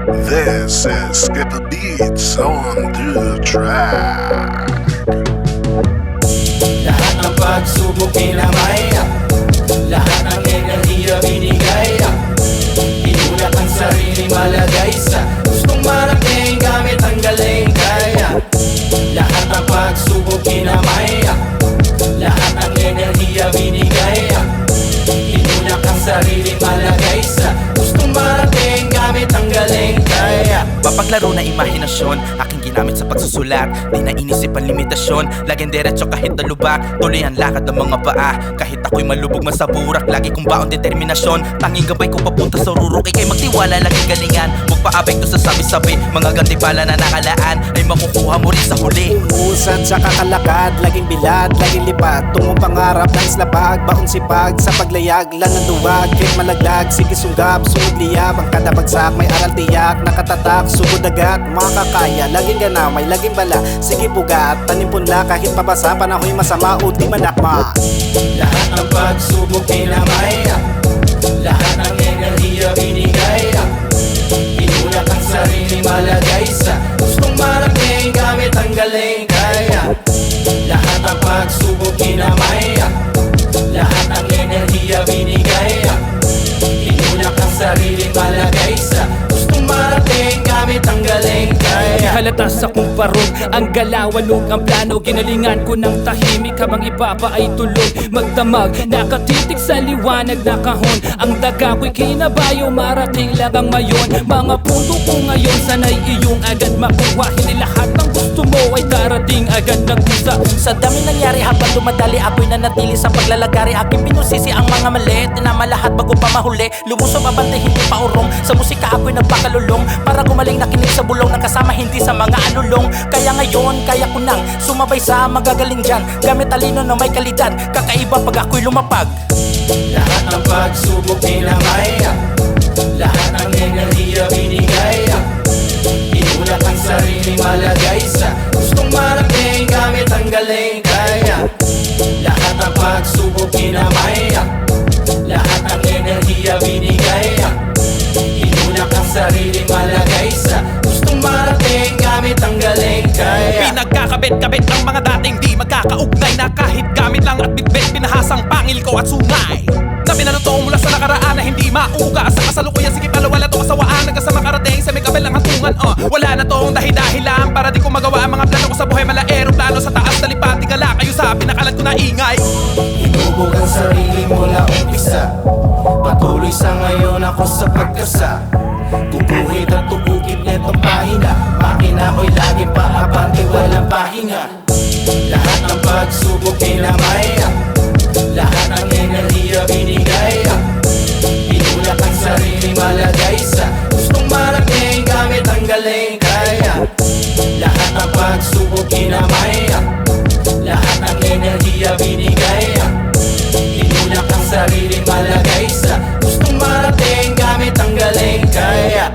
This is Skipper Beats on the track. Lahat ng pagsubok kinamay, lahat ng enerhiya binigay, inulak ang sarili malagay sa gustong marating gamit ang galing kaya. Lahat ng pagsubok kinamay, lahat ng enerhiya binigay, inulak ang sarili malagay sa gustong marating gamit ang galing kaya. Mapaglaro na imahinasyon, aking ginamit sa pagsusulat. Di na inisip ang limitasyon, laging diretso kahit nalubak. Tuloy ang lakad ng mga paa, kahit ako'y malubog man sa burak. Lagi kong baon determinasyon, tanging gabay ko papunta sa rurok. Ika'y magtiwala, laging galingan. Huwag paapekto sa sabi-sabi, mga gantipala na nakalaan ay makukuha mo rin sa huli. Usad sa kakalakad, laging bilad, laging lipat. Tungo pangarap, nais labag, baon sipag. Sa paglayag, lang ang duwag, kahit malaglag. Sige sunggab, sumud liyab. Ang kada bagsak, may aral tiyak. Nakatatak, sugod agad, makakaya. Laging ganamay, laging bala. Sige bugat, tanim punla kahit pabasa. Panahoy masama o di manakma. Lahat ng pagsubok kinamay, lahat ng enerhiya binigay, inulak ang sarili malagay sa gustong marating gamit ang galing kaya. Lahat ng pagsubok kinamay, lahat ng enerhiya binigay, inulak ang sarili malagay sa gustong marating gamit ang galing kaya. Halata sa kumparog, ang galawanog ang plano. Ginalingan ko ng tahimik habang iba pa ay tulog. Magdamag, nakatitig sa liwanag na kahon. Ang daga ko'y kinabayo, marating lang ang mayon. Mga punto ko ngayon, sana'y iyong agad makuha. Hindi lahat ng gusto mo ay darating agad na kusa. Sa dami nangyari habang dumadali, ako'y nanatili sa paglalagari. Aking pinusisi ang mga mali, tinama lahat bago pa mahuli. Lumusob abante, hindi pa urong. Sa musika ako'y nagpakalulong, para gumaling nakinig sa bulong ng kasama, hindi sa mga anulong. Kaya ngayon, kaya ko nang sumabay sa magagaling dyan. Gamit talino na may kalidad, kakaiba pag ako'y lumapag. Lahat ng pagsubok kinamay, lahat ng enerhiya binigay, inulak ang sarili malagay sa gustong marating gamit ang galing kaya. Lahat ng pagsubok kinamay, lahat ng enerhiya binigay, inulak ang sarili malagay sa gustong marating gamit ang galing kaya. Pinagkakabit-kabit ang mga dating di magkakaugnay, na kahit gamit lang at bitbit, pinahasang pangil ko at sungay. Na pinanotoo mula sa nakaraan na hindi mauga sa kasalukuyan. Sige pala wala to kasawaan, hanggang sa makarating sa may kabel ng hantungan. Wala na tong dahi-dahilan para di ko magawa ang mga plano ko sa buhay. Mala aeroplano sa taas, talipad, tingala kayo sa pinakalat ko na ingay. Inubog ang sarili mula umpisa, patuloy sa ngayon ako sa pagkasa. Kukuhit at tukukit netong pahina, makina ko'y laging paabante, walang pahinga. Lahat ng pagsubok kinamay, lahat ng enerhiya binigay, inulak ang sarili malagay sa gustong marating gamit ang galing kaya. Lahat ng pagsubok kinamay, lahat ng enerhiya binigay, inulak ang sarili malagay sa gustong marating gamit ang galing kaya.